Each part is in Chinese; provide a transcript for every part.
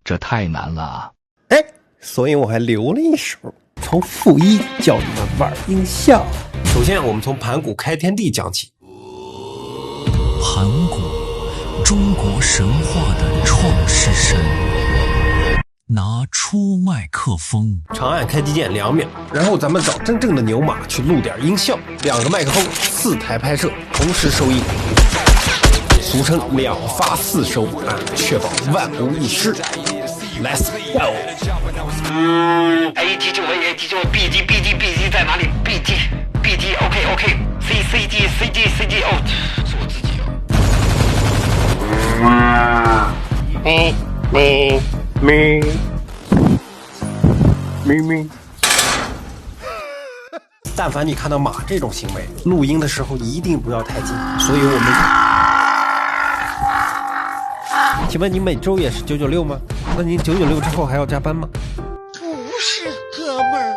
这太难了啊！哎，所以我还留了一手，从负一教你们玩音效。首先，我们从盘古开天地讲起。盘古，中国神话的创世神。拿出麦克风，长按开机键2秒，然后咱们找真正的牛马去录点音效，2个麦克风，4台拍摄，同时收音，俗称2发4收啊，确保万无一失。Let's go！ A T 就 A T 就 B D B D B D 在哪里 ？B D B D OK OK C C D C D C D 哦，是我自己咪。但凡你看到马这种行为，录音的时候一定不要太近。所以我们，请问你每周也是996吗？那您996之后还要加班吗？不是，哥们儿，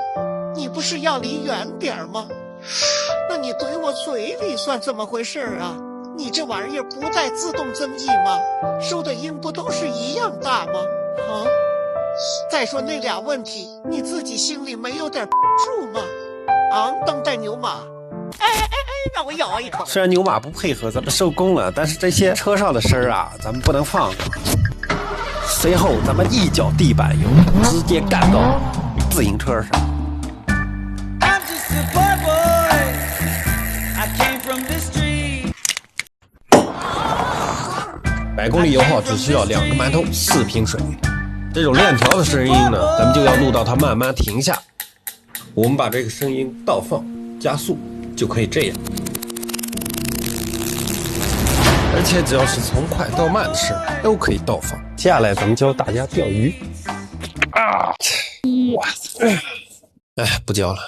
你不是要离远点吗？那你怼我嘴里算怎么回事啊？你这玩意儿不带自动增益吗？收的音不都是一样大吗？啊！再说那俩问题，你自己心里没有点数吗？啊，当代牛马！哎，让我咬一口。虽然牛马不配合咱们收工了，但是这些车上的声儿啊，咱们不能放过。随后咱们一脚地板油，直接干到自行车上。100公里油耗只需要2个馒头4瓶水。这种链条的声音呢，咱们就要录到它慢慢停下。我们把这个声音倒放加速就可以这样，而且只要是从快到慢的声都可以倒放。接下来咱们教大家钓鱼。哇塞！哎，不教了。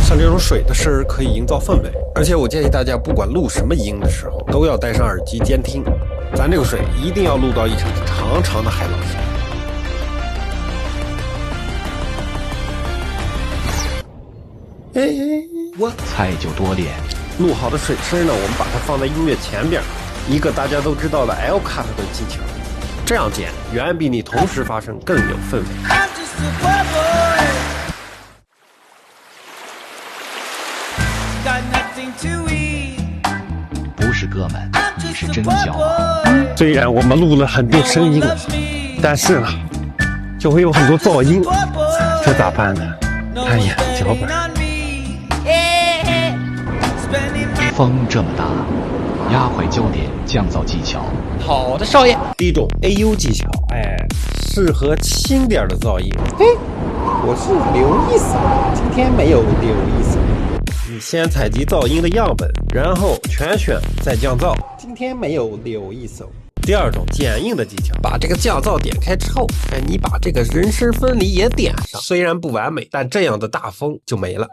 像这种水的声可以营造氛围，而且我建议大家不管录什么音的时候都要戴上耳机监听。咱这个水一定要录到一场长长的海浪声。我菜就多练。录好的水声呢，我们把它放在音乐前边，一个大家都知道的 L cut 的技巧，这样剪远比你同时发声更有氛围。不是哥们，你是真小啊！虽然我们录了很多声音了，但是呢，就会有很多噪音，这咋办呢？哎呀，脚本。风这么大，压坏焦点降噪技巧。好的，少爷。第一种 AU 技巧，适合轻点的噪音。我是刘一嫂，今天没有刘一嫂。你先采集噪音的样本，然后全选再降噪。今天没有刘一嫂。第二种剪映的技巧，把这个降噪点开之后，你把这个人声分离也点上，虽然不完美，但这样的大风就没了。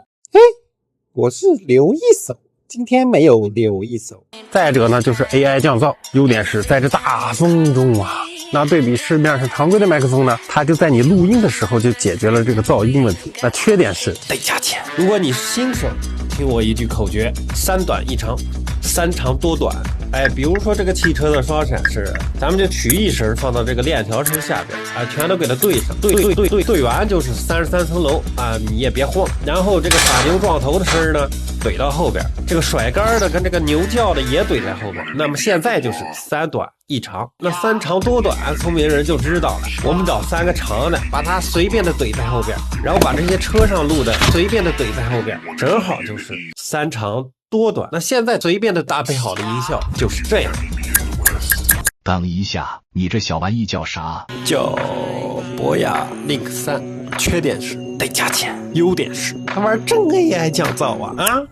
我是刘一嫂，今天没有刘一嫂。再者呢，就是 AI 降噪，优点是在这大风中啊，那对比市面上常规的麦克风呢，它就在你录音的时候就解决了这个噪音问题。那缺点是得加钱。如果你是新手，听我一句口诀：3短1长，3长多短。比如说这个汽车的双闪式，咱们就取一声放到这个链条声下边全都给它对上，对完就是33层楼啊，你也别慌。然后这个打牛撞头的声呢，怼到后边，这个甩杆的跟这个牛叫的也怼在后边。那么现在就是3短1长，那3长多短，聪明人就知道了。我们找3个长的，把它随便的怼在后边，然后把这些车上录的随便的怼在后边，正好就是3长多短。那现在随便的搭配好的音效就是这样。等一下，你这小玩意叫啥？叫博雅 Link 3，缺点是得加钱，优点是它玩真 AI 降噪啊。